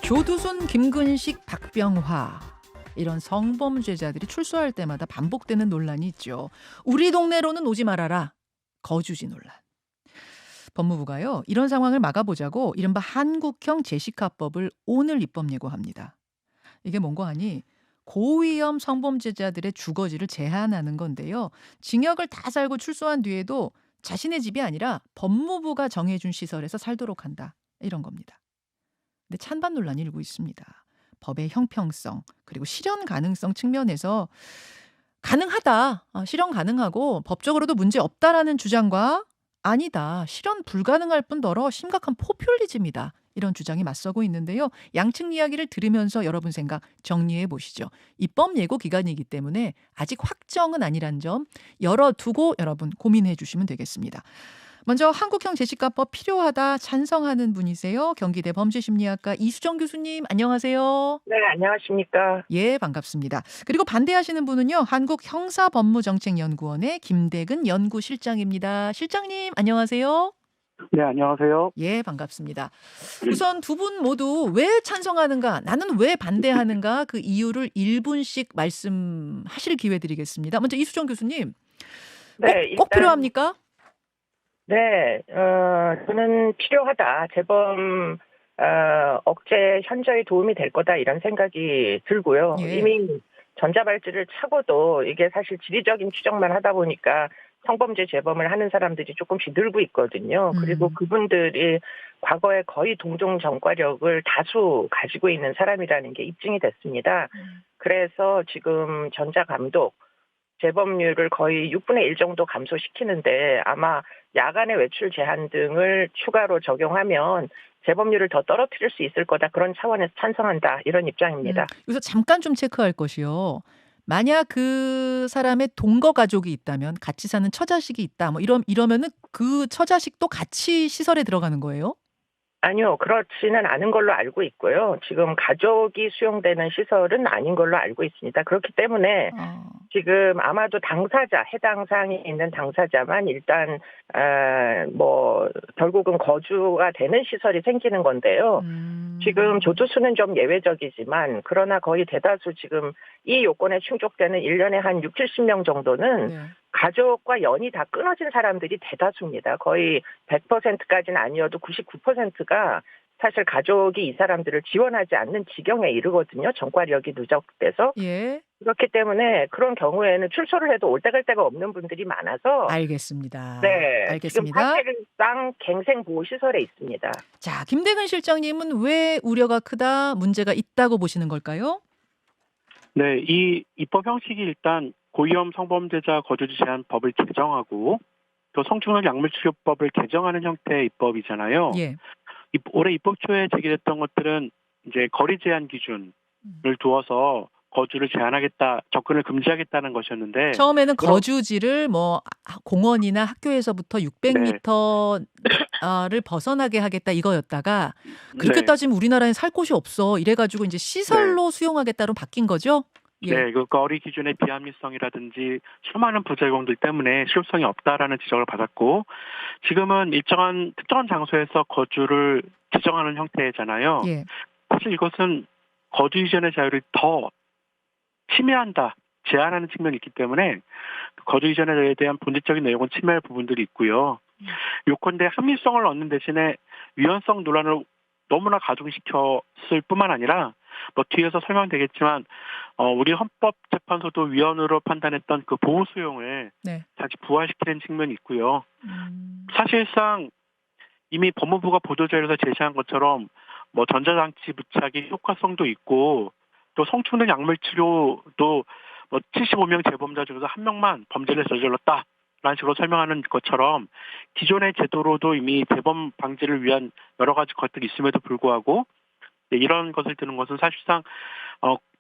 조두순, 김근식, 박병화 이런 성범죄자들이 출소할 때마다 반복되는 논란이 있죠. 우리 동네로는 오지 말아라. 거주지 논란. 법무부가요. 이런 상황을 막아보자고 이른바 한국형 제시카법을 오늘 입법 예고합니다. 이게 뭔고 하니 고위험 성범죄자들의 주거지를 제한하는 건데요. 징역을 다 살고 출소한 뒤에도 자신의 집이 아니라 법무부가 정해준 시설에서 살도록 한다. 이런 겁니다. 근데 찬반 논란이 일고 있습니다. 법의 형평성 그리고 실현 가능성 측면에서 가능하다. 실현 가능하고 법적으로도 문제 없다라는 주장과 아니다. 실현 불가능할 뿐더러 심각한 포퓰리즘이다. 이런 주장이 맞서고 있는데요. 양측 이야기를 들으면서 여러분 생각 정리해 보시죠. 입법 예고 기간이기 때문에 아직 확정은 아니란 점 열어두고 여러분 고민해 주시면 되겠습니다. 먼저 한국형 제시카법 필요하다 찬성하는 분이세요. 경기대 범죄심리학과 이수정 교수님 안녕하세요. 네, 안녕하십니까. 예, 반갑습니다. 그리고 반대하시는 분은요. 한국형사법무정책연구원의 김대근 연구실장입니다. 실장님 안녕하세요. 네, 안녕하세요. 예, 반갑습니다. 우선 두 분 모두 왜 찬성하는가, 나는 왜 반대하는가 그 이유를 1분씩 말씀하실 기회 드리겠습니다. 먼저 이수정 교수님. 네, 꼭 필요합니까? 네, 저는 필요하다. 재범, 억제 현저히 도움이 될 거다, 이런 생각이 들고요. 예. 이미 전자발찌를 차고도 이게 사실 지리적인 추정만 하다 보니까 성범죄 재범을 하는 사람들이 조금씩 늘고 있거든요. 그리고 그분들이 과거에 거의 동종 전과력을 다수 가지고 있는 사람이라는 게 입증이 됐습니다. 그래서 지금 전자감독, 재범률을 거의 6분의 1 정도 감소시키는데 아마 야간의 외출 제한 등을 추가로 적용하면 재범률을 더 떨어뜨릴 수 있을 거다. 그런 차원에서 찬성한다. 이런 입장입니다. 여기서 잠깐 좀 체크할 것이요. 만약 그 사람의 동거 가족이 있다면 같이 사는 처자식이 있다. 뭐 이러면은 그 처자식도 같이 시설에 들어가는 거예요? 아니요. 그렇지는 않은 걸로 알고 있고요. 지금 가족이 수용되는 시설은 아닌 걸로 알고 있습니다. 그렇기 때문에 지금 아마도 당사자, 해당 사항이 있는 당사자만 일단 결국은 거주가 되는 시설이 생기는 건데요. 지금 조두수는 좀 예외적이지만 그러나 거의 대다수 지금 이 요건에 충족되는 1년에 한 6, 70명 정도는 네. 가족과 연이 다 끊어진 사람들이 대다수입니다. 거의 100%까지는 아니어도 99%가 사실 가족이 이 사람들을 지원하지 않는 지경에 이르거든요. 전과력이 누적돼서. 예. 그렇기 때문에 그런 경우에는 출소를 해도 올 데 갈 데가 없는 분들이 많아서 알겠습니다. 네, 지금 알겠습니다. 사실상 갱생보호시설에 있습니다. 자, 김대근 실장님은 왜 우려가 크다, 문제가 있다고 보시는 걸까요? 네, 이 입법 형식이 일단 고위험 성범죄자 거주지 제한법을 개정하고 또 성추행 약물치료법을 개정하는 형태의 입법이잖아요. 예. 올해 입법 초에 제기됐던 것들은 이제 거리 제한 기준을 두어서 거주를 제한하겠다, 접근을 금지하겠다는 것이었는데 처음에는 거주지를 뭐 공원이나 학교에서부터 600m를 벗어나게 하겠다 이거였다가 그렇게 네. 따지면 우리나라에 살 곳이 없어 이래가지고 이제 시설로 수용하겠다로 바뀐 거죠? 예. 네, 그 거리 기준의 비합리성이라든지 수많은 부작용들 때문에 실효성이 없다라는 지적을 받았고 지금은 일정한 특정한 장소에서 거주를 지정하는 형태잖아요. 예. 사실 이것은 거주 이전의 자유를 더 침해한다, 제한하는 측면이 있기 때문에 거주 이전에 대한 본질적인 내용은 침해할 부분들이 있고요. 요컨대 합리성을 얻는 대신에 위헌성 논란을 너무나 가중시켰을 뿐만 아니라 뭐 뒤에서 설명되겠지만 우리 헌법재판소도 위헌으로 판단했던 그 보호 수용을 네. 다시 부활시키는 측면이 있고요. 사실상 이미 법무부가 보도자료에서 제시한 것처럼 뭐 전자장치 부착이 효과성도 있고 또 성추행 약물 치료도 뭐 75명 재범자 중에서 1명만 범죄를 저질렀다라는 식으로 설명하는 것처럼 기존의 제도로도 이미 재범 방지를 위한 여러 가지 것들이 있음에도 불구하고 이런 것을 드는 것은 사실상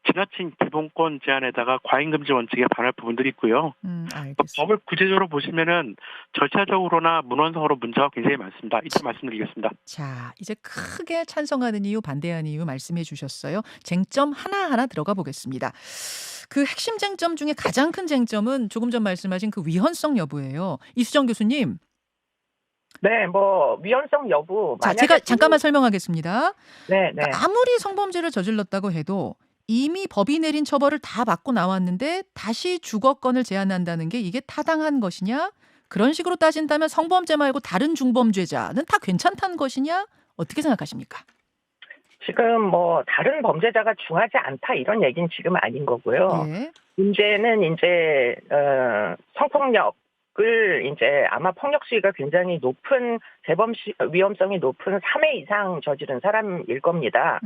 지나친 기본권 제한에다가 과잉금지 원칙에 반할 부분들이 있고요. 알겠습니다. 법을 구체적으로 보시면은 절차적으로나 문헌성으로 문제가 굉장히 많습니다. 이따 말씀드리겠습니다. 자, 이제 크게 찬성하는 이유, 반대하는 이유 말씀해 주셨어요. 쟁점 하나하나 들어가 보겠습니다. 그 핵심 쟁점 중에 가장 큰 쟁점은 조금 전 말씀하신 그 위헌성 여부예요. 이수정 교수님. 네, 뭐 위헌성 여부 자, 만약에 제가 잠깐만 설명하겠습니다. 네, 네. 그러니까 아무리 성범죄를 저질렀다고 해도 이미 법이 내린 처벌을 다 받고 나왔는데 다시 주거권을 제한한다는 게 이게 타당한 것이냐? 그런 식으로 따진다면 성범죄 말고 다른 중범죄자는 다 괜찮다는 것이냐? 어떻게 생각하십니까? 지금 뭐 다른 범죄자가 중하지 않다 이런 얘기는 지금 아닌 거고요. 예. 문제는 이제 성폭력을 이제 아마 폭력 수위가 굉장히 높은 위험성이 높은 3회 이상 저지른 사람일 겁니다.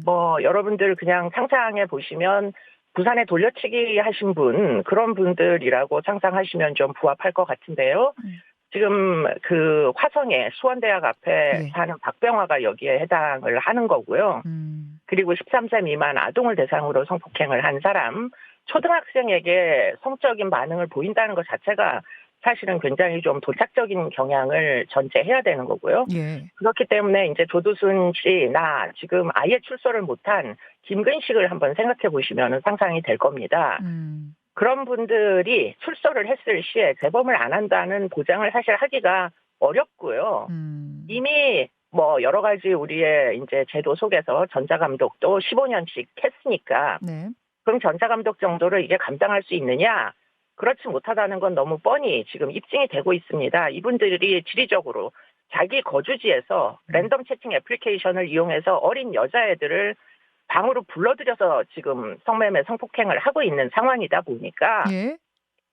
뭐 여러분들 그냥 상상해 보시면 부산에 돌려치기 하신 분 그런 분들이라고 상상하시면 좀 부합할 것 같은데요. 지금 그 화성에 수원대학 앞에 사는 박병화가 여기에 해당을 하는 거고요. 그리고 13세 미만 아동을 대상으로 성폭행을 한 사람, 초등학생에게 성적인 반응을 보인다는 것 자체가 사실은 굉장히 좀 도착적인 경향을 전제해야 되는 거고요. 예. 그렇기 때문에 이제 조두순 씨나 지금 아예 출소를 못한 김근식을 한번 생각해 보시면 상상이 될 겁니다. 그런 분들이 출소를 했을 시에 재범을 안 한다는 보장을 사실 하기가 어렵고요. 이미 뭐 여러 가지 우리의 이제 제도 속에서 전자감독도 15년씩 했으니까 네. 그럼 전자감독 정도를 이게 감당할 수 있느냐? 그렇지 못하다는 건 너무 뻔히 지금 입증이 되고 있습니다. 이분들이 지리적으로 자기 거주지에서 랜덤 채팅 애플리케이션을 이용해서 어린 여자애들을 방으로 불러들여서 지금 성매매 성폭행을 하고 있는 상황이다 보니까 예.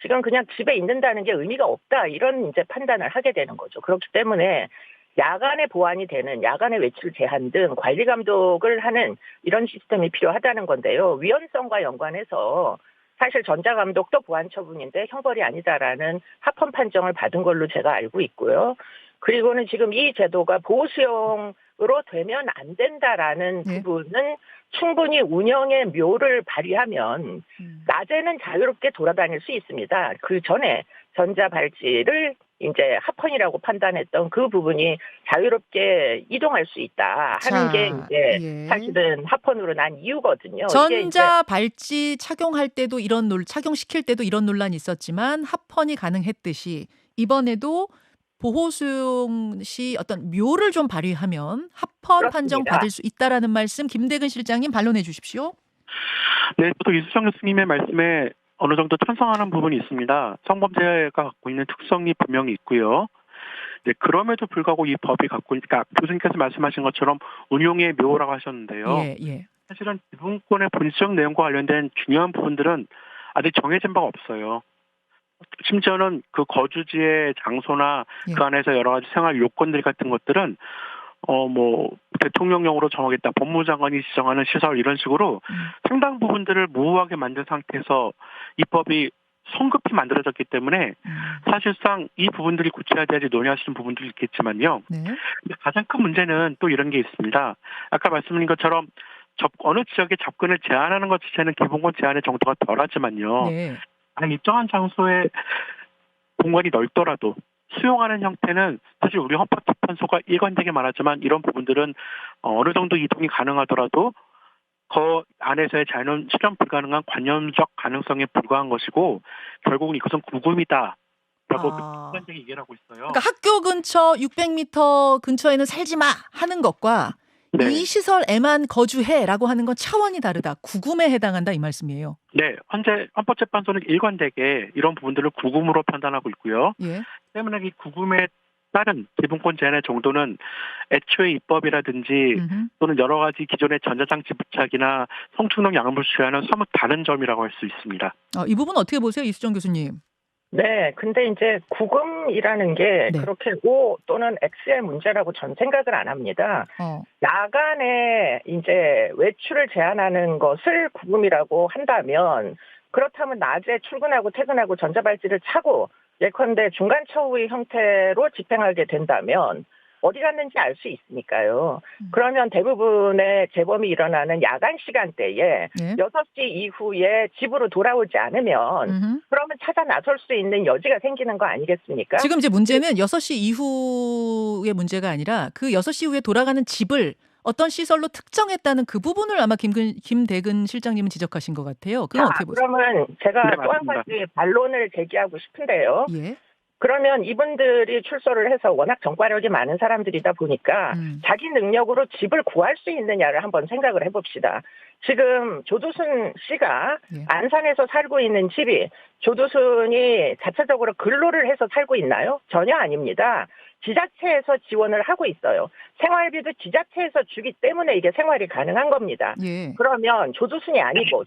지금 그냥 집에 있는다는 게 의미가 없다 이런 이제 판단을 하게 되는 거죠. 그렇기 때문에 야간에 보완이 되는 야간의 외출 제한 등 관리 감독을 하는 이런 시스템이 필요하다는 건데요. 위헌성과 연관해서 사실 전자감독도 보완 처분인데 형벌이 아니다라는 합헌 판정을 받은 걸로 제가 알고 있고요. 그리고는 지금 이 제도가 보호수용으로 되면 안 된다라는 부분은 충분히 운영의 묘를 발휘하면 낮에는 자유롭게 돌아다닐 수 있습니다. 그 전에 전자발찌를 이제 합헌이라고 판단했던 그 부분이 자유롭게 이동할 수 있다 하는 게 이제 사실은 합헌으로 난 이유거든요. 전자 발찌 착용할 때도 착용시킬 때도 이런 논란이 있었지만 합헌이 가능했듯이 이번에도 보호수용 시 어떤 묘를 좀 발휘하면 합헌 그렇습니다. 판정 받을 수 있다라는 말씀 김대근 실장님 반론해 주십시오. 네, 저도 이수정 교수님의 말씀에 어느 정도 찬성하는 부분이 있습니다. 성범죄가 갖고 있는 특성이 분명히 있고요. 네, 그럼에도 불구하고 이 법이 갖고 있으니까 교수님께서 말씀하신 것처럼 운용의 묘라고 하셨는데요. 예. 사실은 기본권의 본질적 내용과 관련된 중요한 부분들은 아직 정해진 바가 없어요. 심지어는 그 거주지의 장소나 그 안에서 여러 가지 생활 요건들 같은 것들은 뭐 대통령령으로 정하겠다, 법무장관이 지정하는 시설 이런 식으로 상당 부분들을 모호하게 만든 상태에서 입법이 성급히 만들어졌기 때문에 사실상 이 부분들이 구체화돼야지 논의하시는 부분들이 있겠지만요. 근데 가장 큰 문제는 또 이런 게 있습니다. 아까 말씀드린 것처럼 어느 지역에 접근을 제한하는 것 자체는 기본권 제한의 정도가 덜하지만요. 일정한 장소에 공간이 넓더라도 수용하는 형태는 사실 우리 헌법재판소가 일관되게 말하지만 이런 부분들은 어느 정도 이동이 가능하더라도 그 안에서의 자유는 실현 불가능한 관념적 가능성에 불과한 것이고 결국은 이것은 구금이다라고 일관되게 얘기를 하고 있어요. 그러니까 학교 근처 600m 근처에는 살지 마 하는 것과 이 시설에만 거주해라고 하는 건 차원이 다르다. 구금에 해당한다 이 말씀이에요. 네. 현재 헌법재판소는 일관되게 이런 부분들을 구금으로 판단하고 있고요. 때문에 이 구금에 따른 기본권 제한의 정도는 애초에 입법이라든지 또는 여러 가지 기존의 전자장치 부착이나 성추행 약물 수여와는 사뭇 다른 점이라고 할 수 있습니다. 이 부분 어떻게 보세요, 이수정 교수님? 네, 근데 이제 구금이라는 게 그렇게 O 또는 X의 문제라고 전 생각을 안 합니다. 야간에 이제 외출을 제한하는 것을 구금이라고 한다면 그렇다면 낮에 출근하고 퇴근하고 전자발찌를 차고 예컨대 중간 처우의 형태로 집행하게 된다면 어디 갔는지 알 수 있으니까요. 그러면 대부분의 재범이 일어나는 야간 시간대에 6시 이후에 집으로 돌아오지 않으면 그러면 찾아 나설 수 있는 여지가 생기는 거 아니겠습니까? 지금 이제 문제는 6시 이후의 문제가 아니라 그 6시 이후에 돌아가는 집을 어떤 시설로 특정했다는 그 부분을 아마 김대근 실장님은 지적하신 것 같아요. 그건 어떻게 보세요? 그러면 제가 또 한 가지 반론을 제기하고 싶은데요. 그러면 이분들이 출소를 해서 워낙 전과력이 많은 사람들이다 보니까 자기 능력으로 집을 구할 수 있느냐를 한번 생각을 해봅시다. 지금 조두순 씨가 예. 안산에서 살고 있는 집이 조두순이 자체적으로 근로를 해서 살고 있나요? 전혀 아닙니다. 지자체에서 지원을 하고 있어요. 생활비도 지자체에서 주기 때문에 이게 생활이 가능한 겁니다. 예. 그러면 조두순이 아니고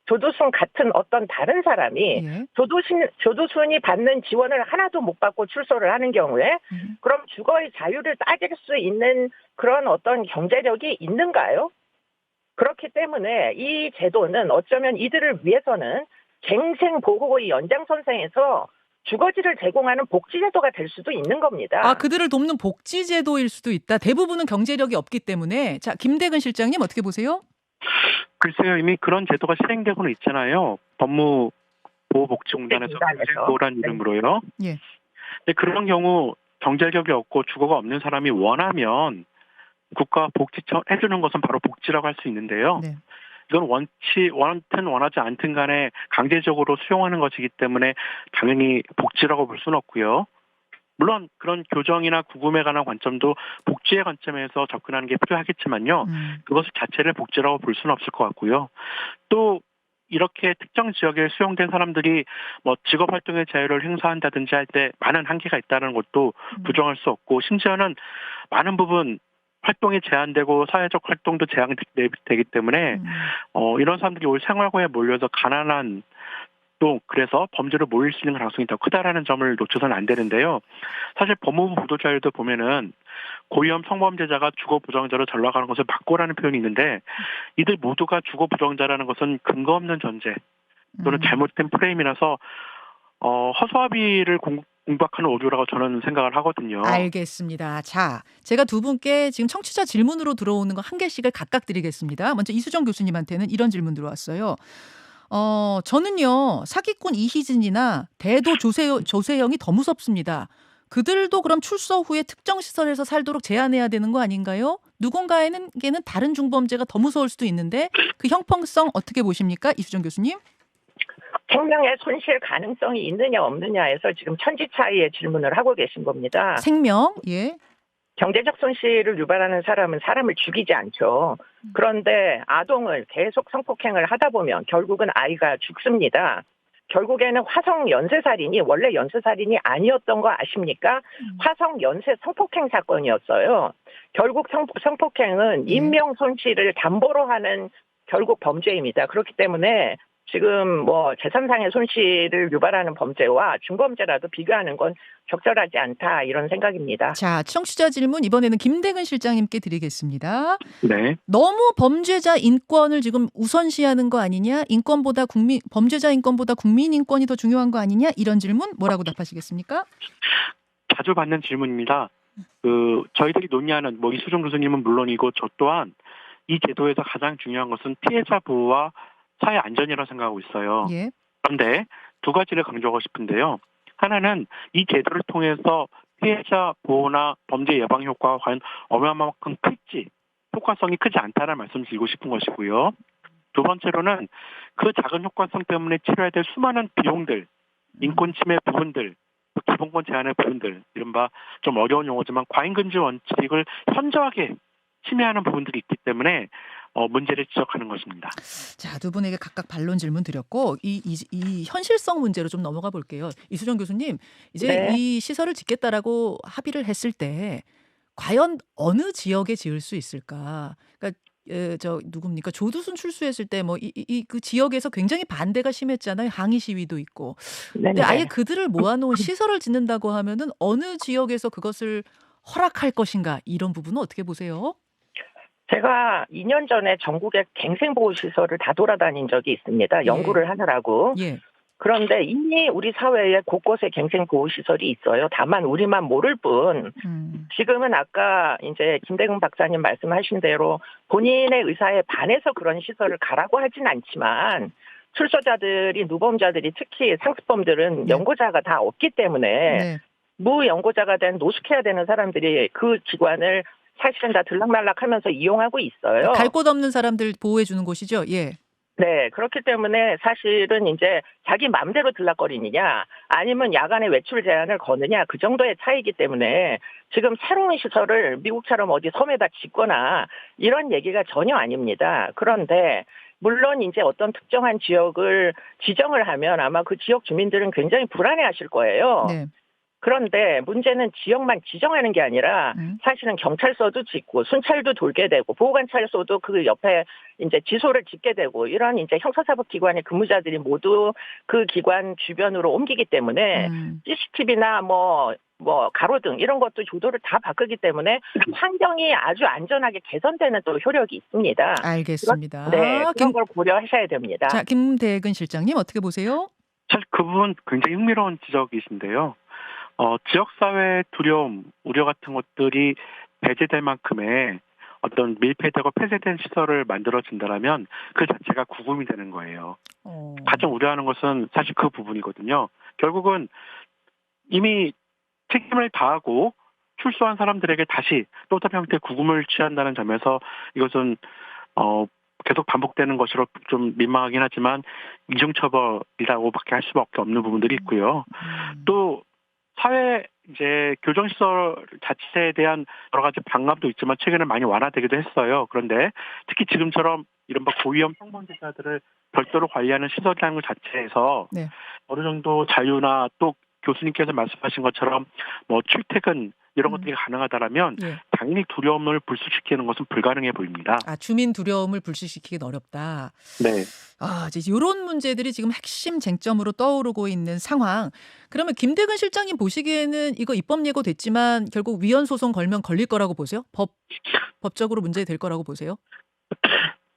조두순 같은 어떤 다른 사람이 예. 조두순이 받는 지원을 하나도 못 받고 출소를 하는 경우에 그럼 주거의 자유를 따질 수 있는 그런 어떤 경제력이 있는가요? 그렇기 때문에 이 제도는 어쩌면 이들을 위해서는 갱생보호의 연장선상에서 주거지를 제공하는 복지제도가 될 수도 있는 겁니다. 아, 그들을 돕는 복지제도일 수도 있다. 대부분은 경제력이 없기 때문에. 자, 김대근 실장님 어떻게 보세요? 글쎄요, 이미 그런 제도가 실행되고는 있잖아요. 법무보호복지공단에서 갱생보호란 이름으로요. 예. 근데 그런 경우 경제력이 없고 주거가 없는 사람이 원하면 국가 복지청 해주는 것은 바로 복지라고 할 수 있는데요. 네. 이건 원하든 원하지 않든 간에 강제적으로 수용하는 것이기 때문에 당연히 복지라고 볼 수는 없고요. 물론 그런 교정이나 구금에 관한 관점도 복지의 관점에서 접근하는 게 필요하겠지만요. 그것 자체를 복지라고 볼 수는 없을 것 같고요. 또 이렇게 특정 지역에 수용된 사람들이 뭐 직업 활동의 자유를 행사한다든지 할 때 많은 한계가 있다는 것도 부정할 수 없고, 심지어는 많은 부분 활동이 제한되고 사회적 활동도 제한되기 때문에 이런 사람들이 올 생활고에 몰려서 가난한 또 그래서 범죄로 몰릴 수 있는 가능성이 더 크다라는 점을 놓쳐서는 안 되는데요. 사실 법무부 보도자료도 보면은 고위험 성범죄자가 주거 부정자로 전락하는 것을 막고라는 표현이 있는데, 이들 모두가 주거 부정자라는 것은 근거 없는 전제 또는 잘못된 프레임이라서 허수아비를 공박하는 오류라고 저는 생각을 하거든요. 알겠습니다. 자, 제가 두 분께 지금 청취자 질문으로 들어오는 거 한 개씩을 각각 드리겠습니다. 먼저 이수정 교수님한테는 이런 질문 들어왔어요. 저는요, 사기꾼 이희진이나 대도 조세형이 더 무섭습니다. 그들도 그럼 출소 후에 특정 시설에서 살도록 제한해야 되는 거 아닌가요? 누군가에게는 다른 중범죄가 더 무서울 수도 있는데 그 형평성 어떻게 보십니까? 이수정 교수님? 생명의 손실 가능성이 있느냐 없느냐에서 지금 천지 차이의 질문을 하고 계신 겁니다. 생명, 예. 경제적 손실을 유발하는 사람은 사람을 죽이지 않죠. 그런데 아동을 계속 성폭행을 하다 보면 결국은 아이가 죽습니다. 결국에는 화성 연쇄살인이 원래 연쇄살인이 아니었던 거 아십니까? 화성 연쇄 성폭행 사건이었어요. 결국 성폭행은 인명 손실을 담보로 하는 결국 범죄입니다. 그렇기 때문에 지금 뭐 재산상의 손실을 유발하는 범죄와 중범죄라도 비교하는 건 적절하지 않다, 이런 생각입니다. 자, 청취자 질문 이번에는 김대근 실장님께 드리겠습니다. 네. 너무 범죄자 인권을 지금 우선시하는 거 아니냐? 범죄자 인권보다 국민 인권이 더 중요한 거 아니냐? 이런 질문 뭐라고 답하시겠습니까? 자주 받는 질문입니다. 저희들이 논의하는 이수정 교수님은 물론이고 저 또한 이 제도에서 가장 중요한 것은 피해자 보호와 사회 안전이라고 생각하고 있어요. 예. 그런데 두 가지를 강조하고 싶은데요. 하나는 이 제도를 통해서 피해자 보호나 범죄 예방 효과가 과연 어마어마만큼 클지, 효과성이 크지 않다는 말씀을 드리고 싶은 것이고요. 두 번째로는 그 작은 효과성 때문에 치러야 될 수많은 비용들, 인권 침해 부분들, 기본권 제한의 부분들, 이른바 좀 어려운 용어지만 과잉금지 원칙을 현저하게 침해하는 부분들이 있기 때문에 문제를 지적하는 것입니다. 자, 두 분에게 각각 반론 질문 드렸고 이 현실성 문제로 좀 넘어가 볼게요. 이수정 교수님, 이제 네. 이 시설을 짓겠다라고 합의를 했을 때 과연 어느 지역에 지을 수 있을까? 그러니까 누굽니까? 조두순 출소했을 때 그 지역에서 굉장히 반대가 심했잖아요. 항의 시위도 있고. 근데 아예 그들을 모아놓은 시설을 짓는다고 하면은 어느 지역에서 그것을 허락할 것인가, 이런 부분은 어떻게 보세요? 제가 2년 전에 전국의 갱생보호시설을 다 돌아다닌 적이 있습니다. 연구를 하느라고. 예. 그런데 이미 우리 사회에 곳곳에 갱생보호시설이 있어요. 다만 우리만 모를 뿐. 지금은 아까 이제 김대근 박사님 말씀하신 대로 본인의 의사에 반해서 그런 시설을 가라고 하진 않지만, 출소자들이, 누범자들이, 특히 상습범들은 연고자가 다 없기 때문에 무연고자가 된 노숙해야 되는 사람들이 그 기관을 사실은 다 들락날락하면서 이용하고 있어요. 갈 곳 없는 사람들 보호해 주는 곳이죠. 예. 네, 그렇기 때문에 사실은 이제 자기 마음대로 들락거리느냐, 아니면 야간에 외출 제한을 거느냐 그 정도의 차이기 때문에 지금 새로운 시설을 미국처럼 어디 섬에다 짓거나 이런 얘기가 전혀 아닙니다. 그런데 물론 이제 어떤 특정한 지역을 지정을 하면 아마 그 지역 주민들은 굉장히 불안해하실 거예요. 네. 그런데 문제는 지역만 지정하는 게 아니라 사실은 경찰서도 짓고 순찰도 돌게 되고 보호관찰소도 그 옆에 이제 지소를 짓게 되고 이런 이제 형사사법기관의 근무자들이 모두 그 기관 주변으로 옮기기 때문에 CCTV나 뭐 가로등 이런 것도 조도를 다 바꾸기 때문에 환경이 아주 안전하게 개선되는 또 효력이 있습니다. 알겠습니다. 네, 그런 걸 고려하셔야 됩니다. 자, 김대근 실장님 어떻게 보세요? 사실 그 부분 굉장히 흥미로운 지적이신데요. 지역사회 두려움, 우려 같은 것들이 배제될 만큼의 어떤 밀폐되고 폐쇄된 시설을 만들어진다면 그 자체가 구금이 되는 거예요. 가장 우려하는 것은 사실 그 부분이거든요. 결국은 이미 책임을 다하고 출소한 사람들에게 다시 또 다른 형태의 구금을 취한다는 점에서 이것은 계속 반복되는 것으로 좀 민망하긴 하지만 이중처벌이라고밖에 할 수밖에 없는 부분들이 있고요. 또 사회 이제 교정시설 자체에 대한 여러 가지 방감도 있지만 최근에 많이 완화되기도 했어요. 그런데 특히 지금처럼 이른바 고위험 성범죄자들을 별도로 관리하는 시설이라는 것 자체에서 네. 어느 정도 자유나 또 교수님께서 말씀하신 것처럼 뭐 출퇴근 이런 것들이 가능하다라면 당연히 두려움을 불식시키는 것은 불가능해 보입니다. 주민 두려움을 불식시키긴 어렵다. 네. 이제 이런 문제들이 지금 핵심 쟁점으로 떠오르고 있는 상황. 그러면 김대근 실장님 보시기에는 이거 입법 예고됐지만 결국 위헌 소송 걸면 걸릴 거라고 보세요? 법적으로 문제될 거라고 보세요?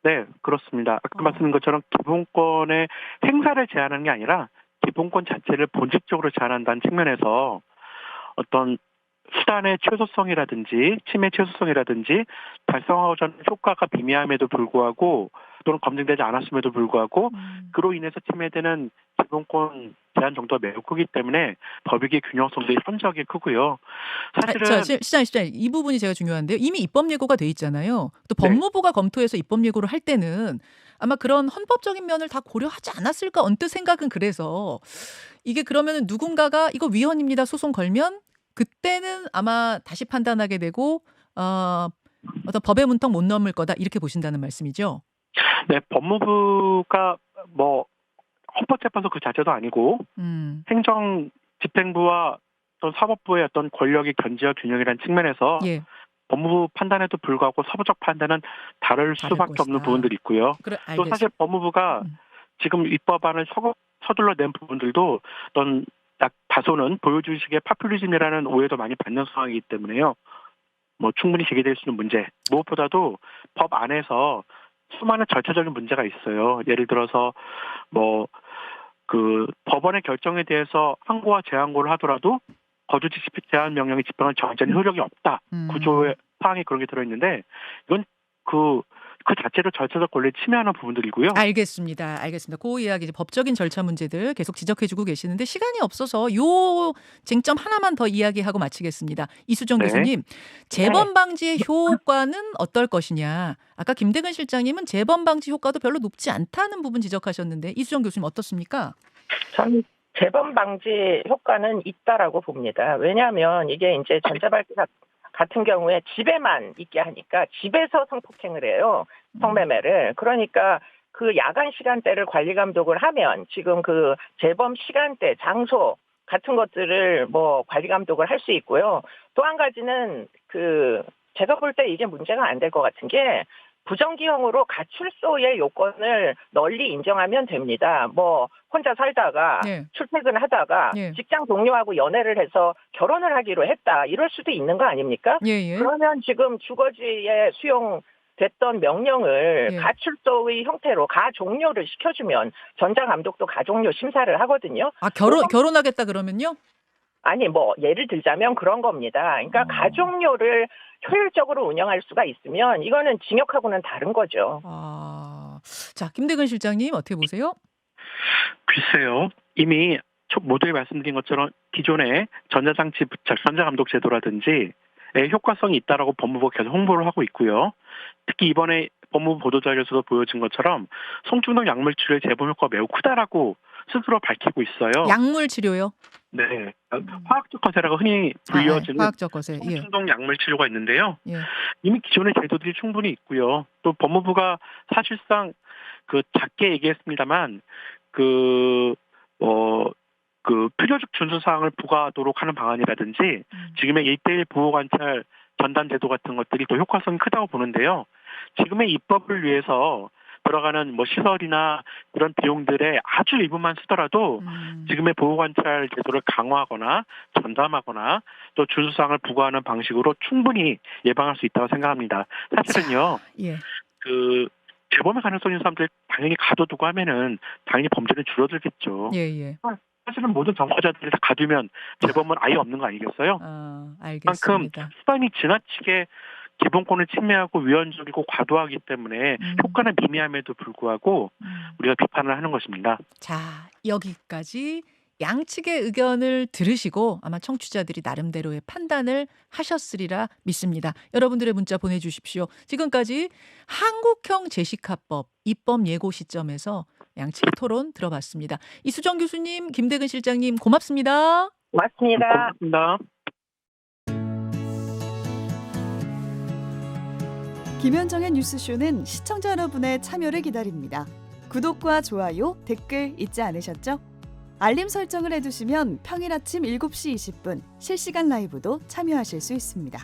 네, 그렇습니다. 아까 말씀드린 것처럼 기본권의 행사를 제한하는 게 아니라 기본권 자체를 본질적으로 제한한다는 측면에서 어떤 수단의 최소성이라든지 침해 최소성이라든지 달성하고자 하는 효과가 미미함에도 불구하고 또는 검증되지 않았음에도 불구하고 그로 인해서 침해되는 기본권 제한 정도가 매우 크기 때문에 법익의 균형성도 현저하게 크고요. 사실은 시장님 이 부분이 제가 중요한데요. 이미 입법 예고가 돼 있잖아요. 또 법무부가 검토해서 입법 예고를 할 때는 아마 그런 헌법적인 면을 다 고려하지 않았을까 언뜻 생각은 그래서 이게 그러면 누군가가 이거 위헌입니다 소송 걸면 그때는 아마 다시 판단하게 되고 어떤 법의 문턱 못 넘을 거다 이렇게 보신다는 말씀이죠? 네, 법무부가 뭐 헌법재판소 그 자체도 아니고 행정 집행부와 어떤 사법부의 어떤 권력의 견제와 균형이라는 측면에서 법무부 판단에도 불구하고 사법적 판단은 다를 수밖에 없는 부분들이 있고요. 또 사실 법무부가 지금 입법안을 서둘러 낸 부분들도 어떤 다소는 보여주식의 파퓰리즘이라는 오해도 많이 받는 상황이기 때문에요. 뭐 충분히 제기될 수 있는 문제. 무엇보다도 법 안에서 수많은 절차적인 문제가 있어요. 예를 들어서 뭐 그 법원의 결정에 대해서 항고와 재항고를 하더라도 거주지 제한 명령의 집행은 정전히 효력이 없다. 구조의 사항이 그런 게 들어있는데 이건 그 자체로 절차적 권리를 침해하는 부분들이고요. 알겠습니다. 그 이야기 이제 법적인 절차 문제들 계속 지적해주고 계시는데 시간이 없어서 요 쟁점 하나만 더 이야기하고 마치겠습니다. 이수정 교수님, 재범 방지의 효과는 어떨 것이냐. 아까 김대근 실장님은 재범 방지 효과도 별로 높지 않다는 부분 지적하셨는데 이수정 교수님 어떻습니까? 저는 재범 방지 효과는 있다라고 봅니다. 왜냐하면 이게 이제 전자발찌 같은 경우에 집에만 있게 하니까 집에서 성폭행을 해요. 성매매를. 그러니까 그 야간 시간대를 관리 감독을 하면 지금 그 재범 시간대, 장소 같은 것들을 뭐 관리 감독을 할 수 있고요. 또 한 가지는 제가 볼 때 이게 문제가 안 될 것 같은 게 부정기형으로 가출소의 요건을 널리 인정하면 됩니다. 뭐 혼자 살다가 출퇴근하다가 직장 동료하고 연애를 해서 결혼을 하기로 했다. 이럴 수도 있는 거 아닙니까? 그러면 지금 주거지에 수용됐던 명령을 가출소의 형태로 가종료를 시켜주면 전자감독도 가종료 심사를 하거든요. 결혼하겠다 그러면요? 아니 뭐 예를 들자면 그런 겁니다. 그러니까 가종료를 효율적으로 운영할 수가 있으면 이거는 징역하고는 다른 거죠. 자, 김대근 실장님 어떻게 보세요? 글쎄요. 이미 모두에 말씀드린 것처럼 기존의 전자장치 부착, 전자감독 제도라든지 효과성이 있다라고 법무부가 계속 홍보를 하고 있고요. 특히 이번에 법무부 보도자료에서도 보여진 것처럼 성중독 약물 치료의 재범 효과가 매우 크다라고 스스로 밝히고 있어요. 약물 치료요? 네, 화학적 거세라고 흔히 불려지는 화학적 거세. 예. 성중독 약물 치료가 있는데요. 예. 이미 기존의 제도들이 충분히 있고요. 또 법무부가 사실상 작게 얘기했습니다만 필요적 준수 사항을 부과하도록 하는 방안이라든지 지금의 1:1 보호 관찰 전담 제도 같은 것들이 더 효과성이 크다고 보는데요. 지금의 입법을 위해서 들어가는 시설이나 이런 비용들의 아주 일부만 쓰더라도 지금의 보호 관찰 제도를 강화하거나 전담하거나 또 준수 사항을 부과하는 방식으로 충분히 예방할 수 있다고 생각합니다. 사실은요. 예. 재범의 가능성이 있는 사람들 당연히 가둬두고 하면은 당연히 범죄는 줄어들겠죠. 예. 사실은 모든 전과자들을 다 가두면 재범은 아예 없는 거 아니겠어요? 알겠습니다. 그만큼 수단이 지나치게 기본권을 침해하고 위헌적이고 과도하기 때문에 효과는 미미함에도 불구하고 우리가 비판을 하는 것입니다. 자, 여기까지 양측의 의견을 들으시고 아마 청취자들이 나름대로의 판단을 하셨으리라 믿습니다. 여러분들의 문자 보내주십시오. 지금까지 한국형 제시카법 입법 예고 시점에서 양측의 토론 들어봤습니다. 이수정 교수님, 김대근 실장님 고맙습니다. 맞습니다. 고맙습니다. 김현정의 뉴스쇼는 시청자 여러분의 참여를 기다립니다. 구독과 좋아요, 댓글 잊지 않으셨죠? 알림 설정을 해두시면 평일 아침 7시 20분 실시간 라이브도 참여하실 수 있습니다.